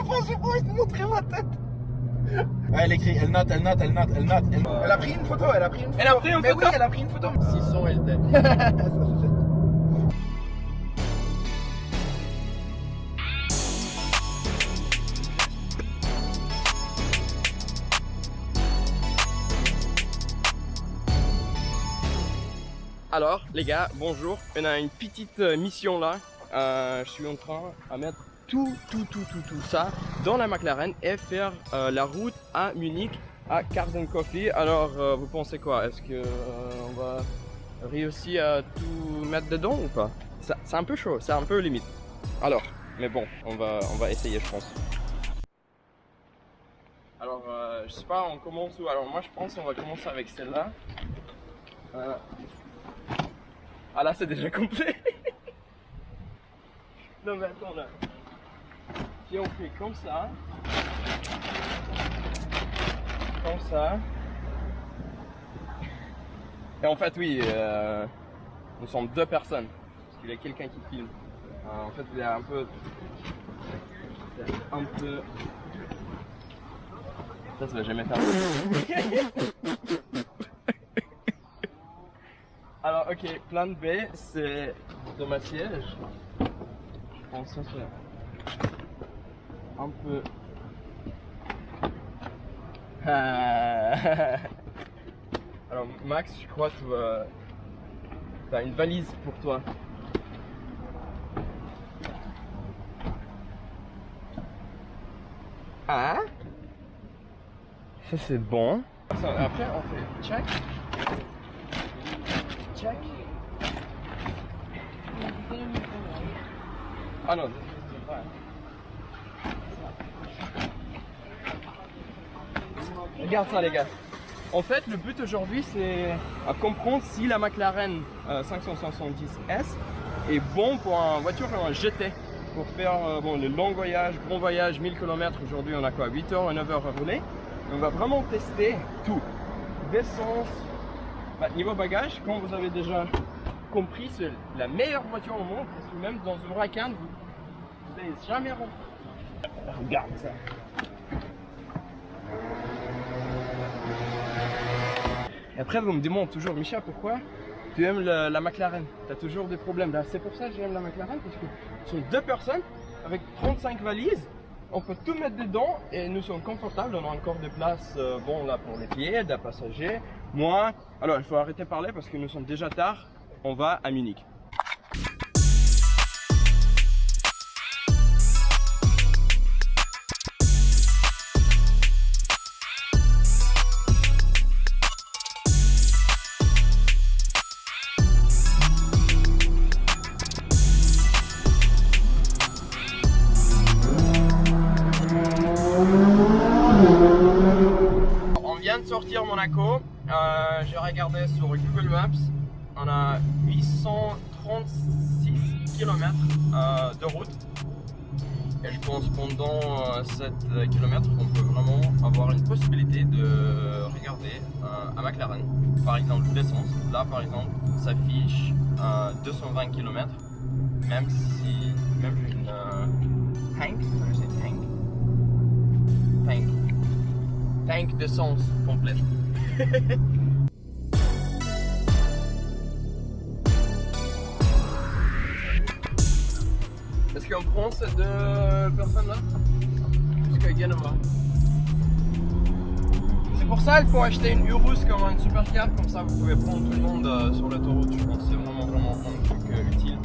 Enfin, j'ai pas envie de montrer ma tête. Ouais, elle écrit, elle note. Elle a pris une photo, Elle a pris une Mais photo. oui, elle a pris une photo. 600 LT. Alors les gars, bonjour. On a une petite mission là. Je suis en train de mettre tout ça dans la McLaren et faire la route à Munich à Cars & Coffee. Alors vous pensez quoi? Est-ce que on va réussir à tout mettre dedans ou pas? C'est un peu chaud, c'est un peu limite. Alors, mais bon, on va essayer je pense. Alors je sais pas, on commence où? Alors moi je pense qu'on va commencer avec celle-là. Ah là c'est déjà complet. Non mais attends là. Si on fait comme ça. Comme ça. Et en fait oui, nous sommes deux personnes. Parce qu'il y a quelqu'un qui filme. En fait il y a un peu... Ça va jamais faire. Alors ok, plan B c'est dans ma siège. Je pense que ça c'est un peu... Alors Max, je crois que tu as une valise pour toi. Ah, ça c'est bon. Après on fait check. Check. Ah non. Regarde ça les gars. En fait le but aujourd'hui c'est à comprendre si la McLaren 570S est bon pour une voiture GT. Pour faire bon, le long voyage, grand voyage, 1000 km. Aujourd'hui on a quoi, 8 heures, 9 heures à rouler. Et on va vraiment tester tout. D'essence. Niveau bagage, comme vous avez déjà compris, c'est la meilleure voiture au monde. Parce que même dans une Huracan, vous n'allez jamais rentrer. Regarde ça. Et après, vous me demandez toujours, Micha, pourquoi tu aimes la McLaren? Tu as toujours des problèmes. C'est pour ça que j'aime la McLaren, parce que ce sont deux personnes avec 35 valises. On peut tout mettre dedans et nous sommes confortables. On a encore de place bon, là pour les pieds, des passagers. Moi, alors il faut arrêter de parler parce que nous sommes déjà tard. On va à Munich. On vient de sortir Monaco. J'ai regardé sur Google Maps. On a 836 km de route. Et je pense pendant 7 km, on peut vraiment avoir une possibilité de regarder à McLaren. Par exemple, l'essence. Là, par exemple, ça affiche 220 km. Même si. Même j'ai une tank d'essence complète. Est-ce qu'on prend ces deux personnes-là? Parce qu'il y en a pas. C'est pour ça qu'il faut acheter une Urus comme un supercar, comme ça vous pouvez prendre tout le monde sur l'autoroute. Je pense que c'est vraiment un truc utile.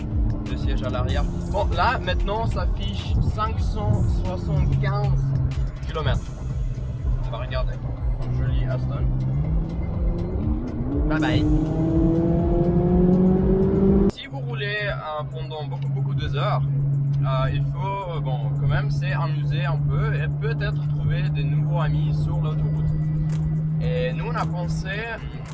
Le siège à l'arrière. Bon, là maintenant ça affiche 575 km. On va regarder. Joli Aston. Bye bye. Si vous roulez pendant beaucoup d'heures, il faut bon, quand même s'amuser un peu et peut-être trouver des nouveaux amis sur l'autoroute. Et nous on a pensé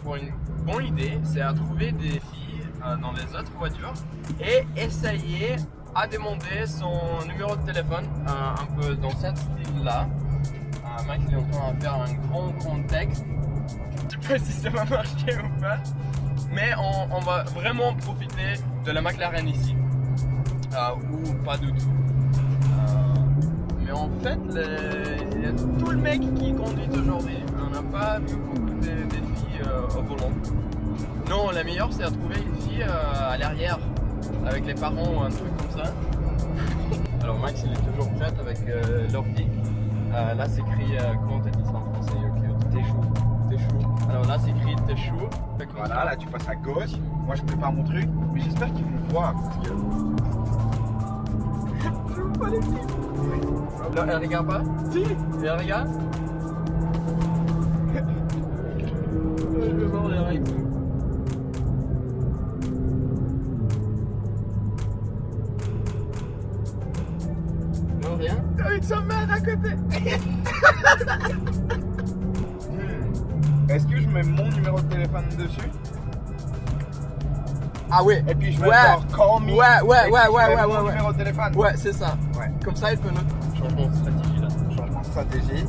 pour une bonne idée, c'est à trouver des filles dans les autres voitures et essayer à demander son numéro de téléphone un peu dans cette style là. Max est en train de faire un grand texte. Je sais pas si ça va marcher ou pas, mais on va vraiment profiter de la McLaren ici, ou pas du tout. Mais en fait, il y a tout le mec qui conduit aujourd'hui. On n'a pas vu beaucoup des filles au volant. Non, la meilleure c'est à trouver une fille à l'arrière, avec les parents ou un truc comme ça. Alors Max il est toujours prêt avec l'ordi. Là c'est écrit, comment t'as dit ça en français? T'es chaud. T'es chaud. Alors là c'est écrit t'es chaud. Voilà, là tu passes à gauche. Moi je prépare mon truc, mais j'espère qu'ils vont voir. Parce que... je veux pas les filles. Là, elle regarde pas? Si. Et elle regarde? Je veux voir les règles. Non, rien? Avec sa mère à côté. Est-ce que je mets mon numéro de téléphone dessus? Ah oui. Et puis je mets Ouais. genre call me. Ouais. Mon numéro de téléphone. Ouais, c'est ça. Ouais. Comme ça, il peut noter. Changement de stratégie là. Changement de stratégie.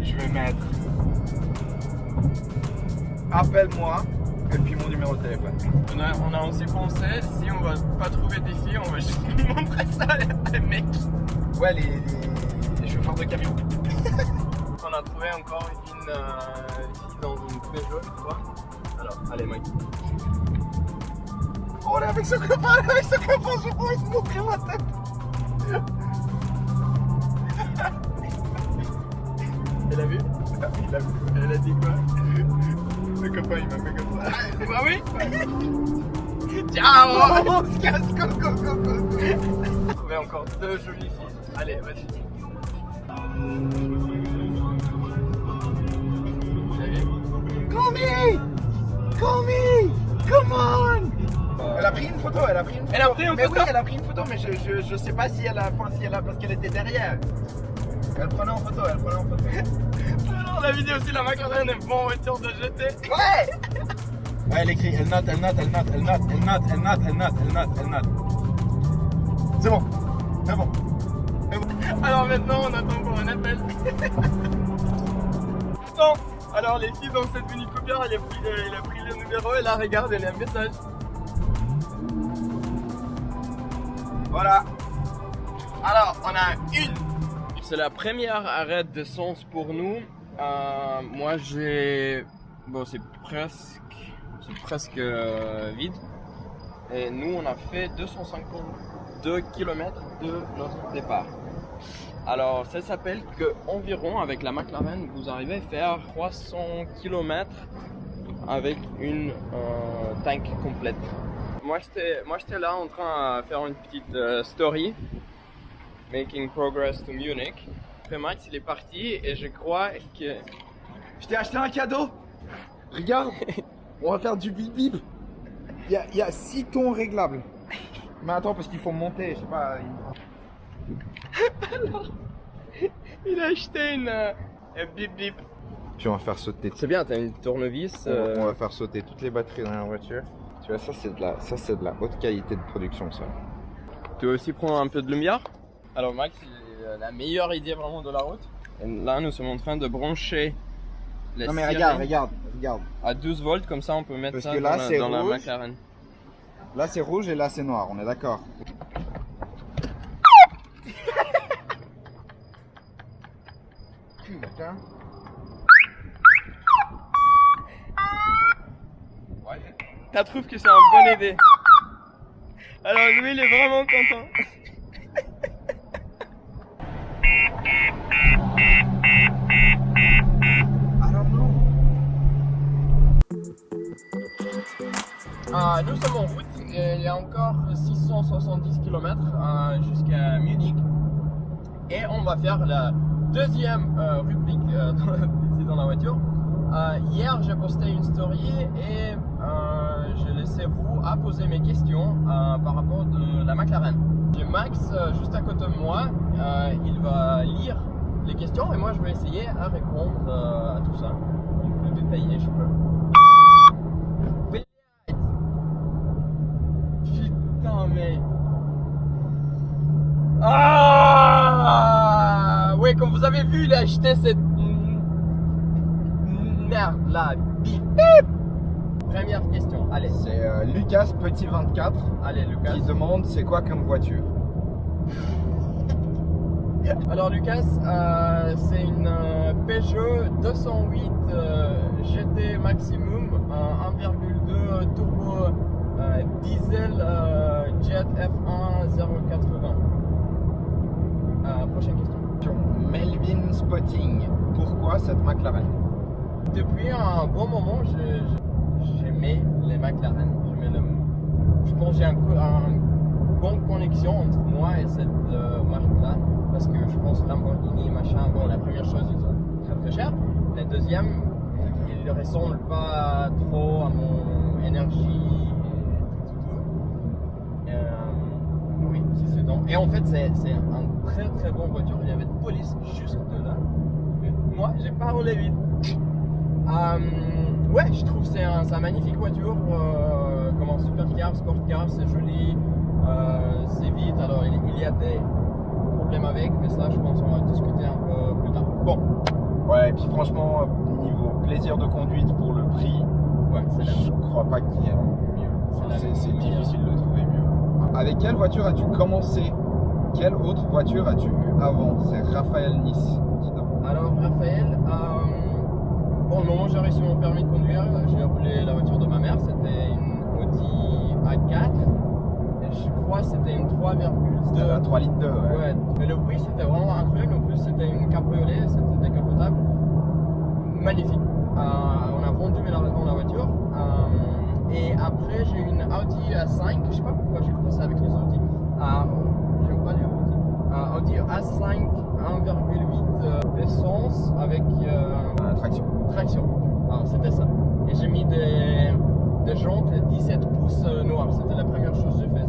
Je vais mettre appelle-moi et puis mon numéro de téléphone. On a aussi pensé, si on va pas trouver des filles, on va juste montrer ça à des mecs. Ouais, les chauffeurs de camion. On a trouvé encore une fille dans une Peugeot, tu vois. Alors, allez Mike. Oh, elle est avec son copain, j'ai pas envie de montrer ma tête. Elle a vu? Il a vu. Elle a dit quoi? Le copain il m'a fait comme ça. Bah oui. Ciao. On se casse, go. On a trouvé encore deux jolies filles. Allez, vas-y. Call me, come on. Elle a pris une photo, Elle a pris une Mais photo? oui, elle a pris une photo, mais je sais pas si elle a, parce qu'elle était derrière. Elle prenait en photo. Non, la vidéo aussi, la McLaren est bon en voiture de GT. Ouais, elle écrit, elle note. C'est bon. Alors maintenant, on attend pour un appel. Attends. Alors les filles dans cette Mini Cooper, elle a pris le numéro et là regarde, elle a un message. Voilà. Alors, on a une. C'est la première arrêt d'essence pour nous. Moi, j'ai... Bon, c'est presque vide. Et nous, on a fait 252 km de notre départ. Alors, ça s'appelle que environ, avec la McLaren, vous arrivez à faire 300 km avec une tank complète. Moi, j'étais là en train de faire une petite story. Making progress to Munich. Après Max, il est parti et je crois que... Je t'ai acheté un cadeau. Regarde, on va faire du bip bip. Il y a 6 tons réglables. Mais attends, parce qu'il faut monter, je sais pas. Alors, il a acheté une bip bip. Puis on va faire sauter. C'est bien, t'as une tournevis. On va faire sauter toutes les batteries dans la voiture. Tu vois, ça c'est de la haute qualité de production, ça. Tu veux aussi prendre un peu de lumière? Alors Max, il a la meilleure idée vraiment de la route. Et là, nous sommes en train de brancher les Non mais sirènes regarde. à 12 volts, comme ça on peut mettre Parce ça que là, c'est dans la rouge. McLaren. Là c'est rouge et là c'est noir, on est d'accord. Putain. Tu trouves que c'est une bonne idée? Alors lui, il est vraiment content. Nous sommes en route, et il y a encore 670 km jusqu'à Munich et on va faire la deuxième rubrique ici dans la voiture. Hier j'ai posté une story et j'ai laissé vous à poser mes questions par rapport de la McLaren. J'ai Max juste à côté de moi, il va lire les questions et moi je vais essayer à répondre à tout ça le plus détaillé je peux. Putain mais... Ah ouais, comme vous avez vu, il a acheté cette merde là. Bip. Première question, allez. C'est Lucas Petit 24 Allez Lucas. qui demande c'est quoi comme voiture. Alors Lucas, c'est une Peugeot 208 GT Maximum 1,2 turbo diesel Jet F1 080. Prochaine question. Melvin Spotting, pourquoi cette McLaren? Depuis un bon moment, j'aimais les McLaren. Je pense que j'ai une bonne connexion entre moi et cette marque-là. Parce que je pense Lamborghini, machin, bon, la première chose, ils sont très très chers. La deuxième, ils ne ressemblent pas trop à mon énergie et tout. Oui, si c'est donc. Et en fait, c'est un très très bon voiture. Il y avait de police juste là. Et moi, j'ai pas roulé vite. Ouais, je trouve que c'est une magnifique voiture. Comme un supercar, sport car, c'est joli, c'est vite. Alors, il y a des problèmes avec, mais ça, je pense qu'on va discuter un peu plus tard. Bon. Ouais, et puis franchement, niveau plaisir de conduite pour le prix, Ouais, je crois pas qu'il y ait mieux. C'est difficile de trouver mieux. Avec quelle voiture as-tu commencé? Quelle autre voiture as-tu eu avant? C'est Raphaël Nice. Alors, Raphaël, bon, le moment où j'ai reçu mon permis de conduire, j'ai roulé la voiture de ma mère. C'était une Audi A4. Et je crois que c'était une 3,2. C'était la 3 litres 2. Ouais, mais le prix c'était vraiment incroyable. En plus, c'était une cabriolet, c'était décapotable. Magnifique. On a vendu malheureusement la voiture. Et après, j'ai eu une Audi A5. Je sais pas pourquoi j'ai commencé avec les Audi. J'aime pas les Audi. Audi A5 1,8 d'essence avec traction. C'était ça. Et j'ai mis des jantes 17 pouces noirs. C'était la première chose que j'ai fait.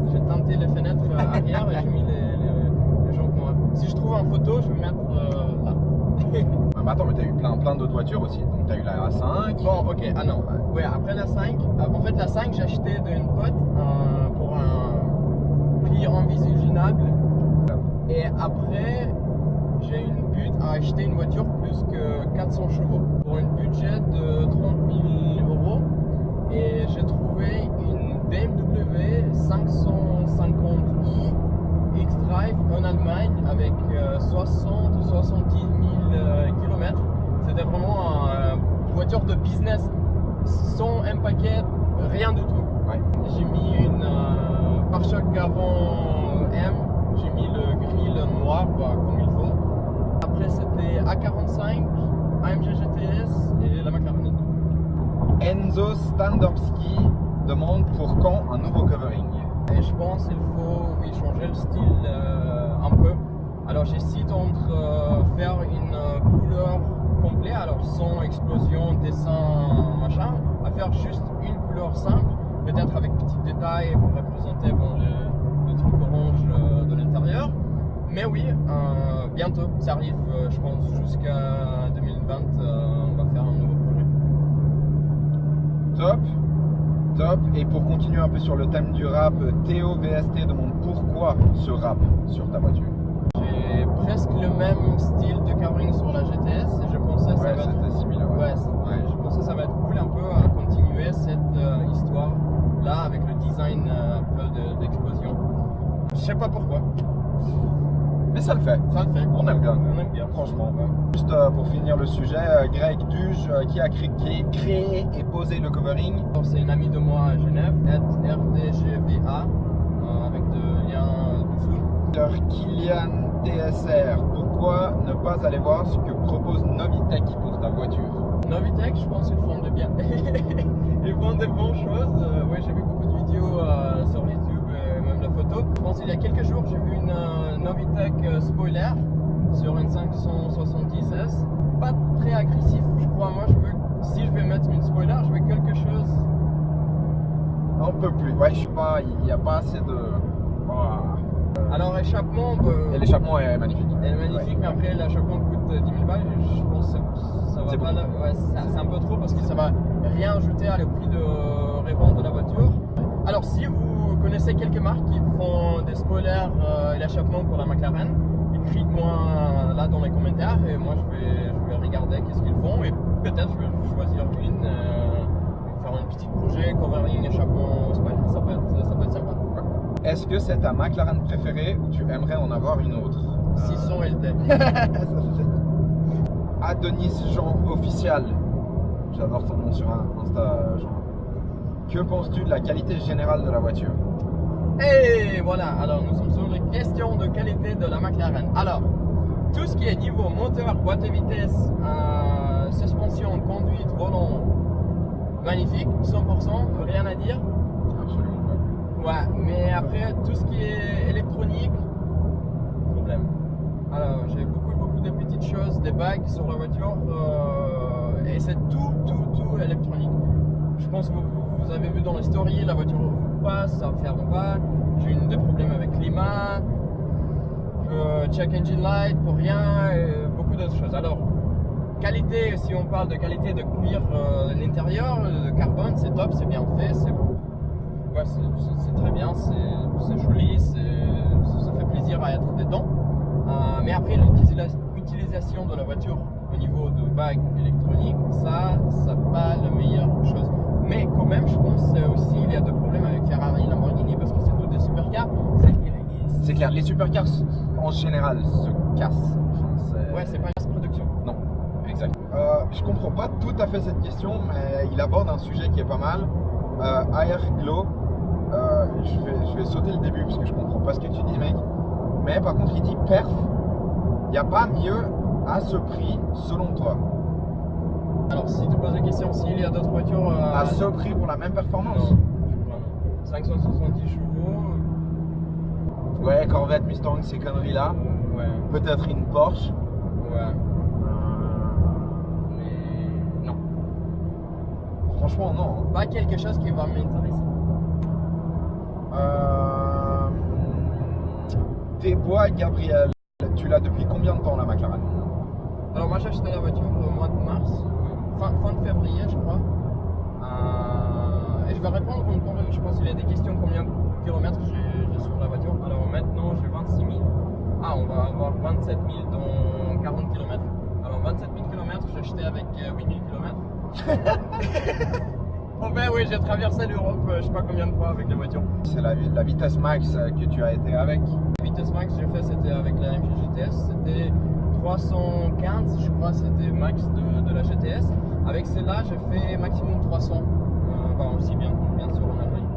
J'ai teinté les fenêtres arrière et j'ai mis les jantes noires. Si je trouve en photo, je vais mettre là. Mais attends, mais t'as eu plein d'autres voitures aussi. Donc t'as eu la A5. Bon, ok, non. Ouais, après la 5. En fait, la 5, j'ai acheté d'une pote pour un prix envisageable. Et après, j'ai eu une but à acheter une voiture plus que 400 chevaux pour un budget de 30 000 euros. Et j'ai trouvé une BMW 550i X-Drive en Allemagne avec 60 ou 70 000 km. C'était vraiment une voiture de business sans un paquet, rien du tout. Ouais. J'ai mis une pare-choc avant M, j'ai mis le grill noir comme il faut. Après c'était A45, AMG GTS et la McLaren. Enzo Standorski demande pour quand un nouveau covering. Et je pense qu'il faut changer le style un peu. Alors j'hésite entre faire une couleur complète, alors sans explosion, dessin, machin, à faire juste une couleur simple, peut-être avec petits détails pour représenter le truc orange de l'intérieur. Mais oui, bientôt, ça arrive, je pense jusqu'à 2020, on va faire un nouveau projet. Top. Et pour continuer un peu sur le thème du rap, Théo VST demande pourquoi ce rap sur ta voiture. J'ai presque le même style de covering sur la GTS et je pensais que ça va être similaire. Je pensais que ça va être cool un peu à continuer cette histoire là avec le design un peu d'explosion. Je sais pas pourquoi. Mais ça le fait. On aime bien. Franchement. Ouais. Juste pour finir le sujet, Greg Duge qui a créé et posé le covering. C'est une amie de moi à Genève, @rdgva avec de liens dessous. Kylian TSR, pourquoi ne pas aller voir ce que propose Novitec pour ta voiture? Novitec, je pense qu'ils font de bien. Ils font de bonnes choses. Ouais, j'ai vu beaucoup de vidéos sur YouTube et même de photos. Je pense qu'il y a quelques jours, j'ai vu une Novitec spoiler sur une 570S. Pas très agressif, je crois. Moi, si je vais mettre une spoiler, je veux quelque chose. Un peu plus. Ouais, je sais pas, il n'y a pas assez de. Alors, échappement. Et l'échappement est magnifique. Elle est magnifique, mais après, l'échappement coûte 10 000 balles. Je pense que ça va pas. Ouais, c'est un peu trop parce que ça va rien ajouter à le prix de revente de la voiture. Alors, si vous connaissez quelques marques qui font des spoilers et l'échappement pour la McLaren, écrivez-moi là dans les commentaires et moi je vais regarder qu'est-ce qu'ils font et peut-être je vais choisir une, faire un petit projet, covering, échappement, spoiler, ça peut être sympa. est-ce que c'est ta McLaren préférée ou tu aimerais en avoir une autre? 600 LT. Adonis Jean officiel. J'adore ton nom sur Insta, Jean. Que penses-tu de la qualité générale de la voiture? Et voilà, alors nous sommes sur les questions de qualité de la McLaren. Alors, tout ce qui est niveau moteur, boîte de vitesse, suspension, conduite, volant, magnifique, 100%, rien à dire. Absolument pas. Ouais, mais après, tout ce qui est électronique, problème. Alors, j'ai beaucoup de petites choses, des bagues sur la voiture, et c'est tout électronique. Je pense que vous avez vu dans la story, la voiture passe, ça ferme pas. J'ai eu des problèmes avec le climat, check engine light pour rien, et beaucoup d'autres choses. Alors, qualité, si on parle de qualité de cuir l'intérieur, de carbone, c'est top, c'est bien fait, c'est ouais, c'est très bien, c'est joli, ça fait plaisir à être dedans. Mais après, l'utilisation de la voiture au niveau de bagues électroniques, ça pas la meilleure chose. Mais quand même, je pense aussi il y a des problèmes avec Ferrari, Lamborghini, parce que c'est tous des supercars. C'est clair, les supercars en général se cassent. Ouais, c'est pas une production. Non, exact. Je comprends pas tout à fait cette question, mais il aborde un sujet qui est pas mal. Airglow, je vais sauter le début parce que je comprends pas ce que tu dis, mec. Mais par contre, il dit perf. Il n'y a pas mieux à ce prix selon toi? Alors, si tu poses la question, s'il y a d'autres voitures. À ce prix pour la même performance? Non, 570 chevaux. Ouais, Corvette, Mustang, ces conneries-là. Ouais. Peut-être une Porsche. Ouais. Mais non. Franchement, non. Pas quelque chose qui va m'intéresser. Tes bois, Gabriel, tu l'as depuis combien de temps la McLaren? Alors moi j'ai acheté la voiture au mois de mars, fin de février je crois. Et je vais répondre encore, je pense qu'il y a des questions, combien de kilomètres j'ai sur la voiture. Alors maintenant j'ai 26 000. Ah, on va avoir 27 000 dans 40 km. Alors 27 000 km, j'ai acheté avec 8 000 km. Enfin oui, j'ai traversé l'Europe je sais pas combien de fois avec la voiture. C'est la vitesse max que tu as été avec? La vitesse max j'ai fait, c'était avec la MG GTS, c'était 315 je crois, c'était max de la GTS. Avec celle-là j'ai fait maximum 300, aussi bien sûr en Allemagne.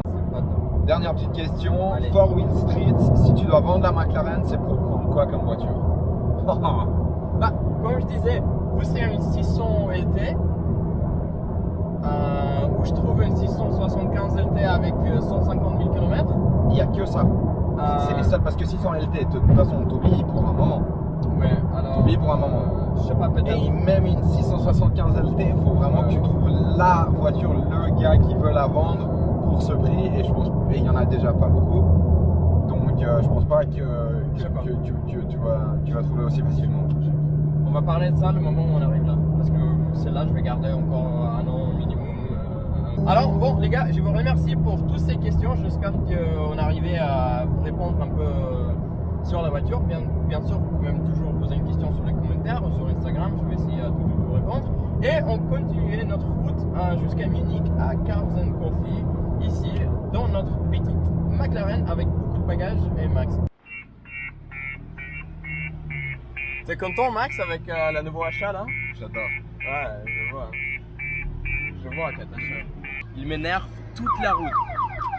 C'est pas top. Dernière petite question. Allez. 4 Wheel Street, si tu dois vendre la McLaren, c'est pour prendre quoi comme voiture? Bah, comme je disais, ou c'est une 600 LT, où je trouve une 675 LT avec 150 000 km. Il n'y a que ça. C'est les seuls, parce que 600 LT, de toute façon, t'oublies pour un moment. Ouais, alors. T'oublies pour un moment. Je sais pas, peut-être. Et même une 675 LT, il faut vraiment que tu trouves la voiture, le gars qui veut la vendre pour ce prix. Et je pense qu'il n'y en a déjà pas beaucoup. Donc je pense pas que tu vas trouver aussi facilement. On va parler de ça le moment où on arrive là. Parce que celle-là, je vais garder encore un an minimum. Alors bon les gars, je vous remercie pour toutes ces questions. J'espère qu'on est arrivé à vous répondre un peu sur la voiture. Bien sûr, vous pouvez même toujours poser une question sur les commentaires ou sur Instagram. Je vais essayer à tout vous répondre. Et on continue notre route jusqu'à Munich à Cars & Coffee, ici dans notre petite McLaren avec beaucoup de bagages et Max. T'es content Max avec la nouveau achat là? J'adore. Ouais, je vois. Je vois qu'à ta chaîne. Il m'énerve toute la route.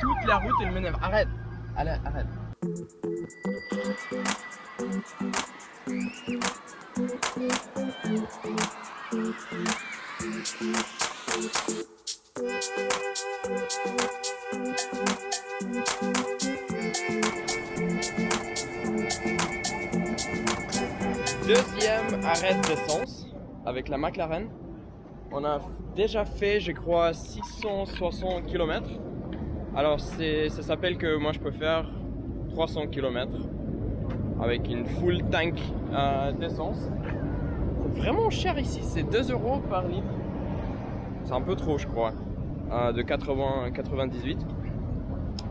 Toute la route, il m'énerve. Arrête. Allez, arrête. Deuxième arrêt d'essence avec la McLaren. On a déjà fait, je crois, 660 km. Alors ça s'appelle que moi je peux faire 300 km avec une full tank d'essence. C'est vraiment cher ici, c'est 2 € par litre. C'est un peu trop je crois, de 98.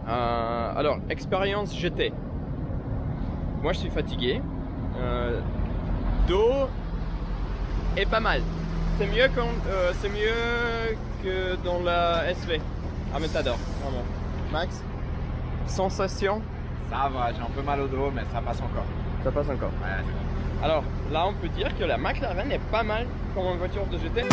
Alors, expérience GT. Moi je suis fatigué. Dos est pas mal. C'est mieux que dans la SV. Ah mais t'adores, vraiment. Max? Sensation? Ça va, j'ai un peu mal au dos, mais ça passe encore. Ça passe encore. Ouais, c'est bon. Alors là, on peut dire que la McLaren est pas mal comme une voiture de GT.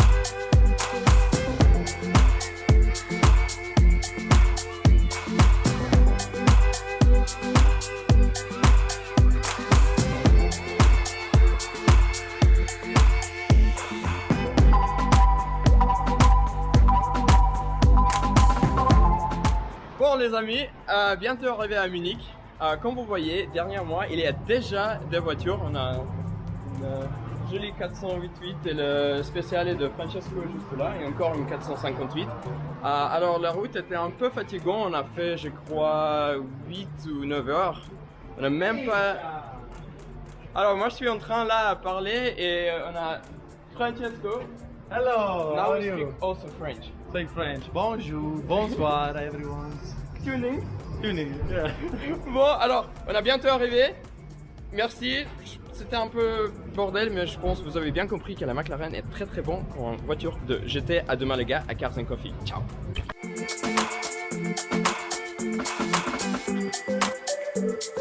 Bon les amis, bientôt arrivé à Munich. Comme vous voyez, derrière moi, il y a déjà des voitures. On a une jolie 488 et le spécial de Francesco juste là, et encore une 458. Alors la route était un peu fatigante, on a fait je crois 8 ou 9 heures. On n'a même pas... Alors moi je suis en train là à parler et on a Francesco. Hello, Now how we are speak you? also French. Speak French. Bonjour, bonsoir everyone. Tuning. Tuning. Yeah. Bon, alors, on a bientôt arrivé. Merci. C'était un peu bordel, mais je pense que vous avez bien compris que la McLaren est très très bon pour une voiture de GT. À demain les gars, à Cars & Coffee. Ciao.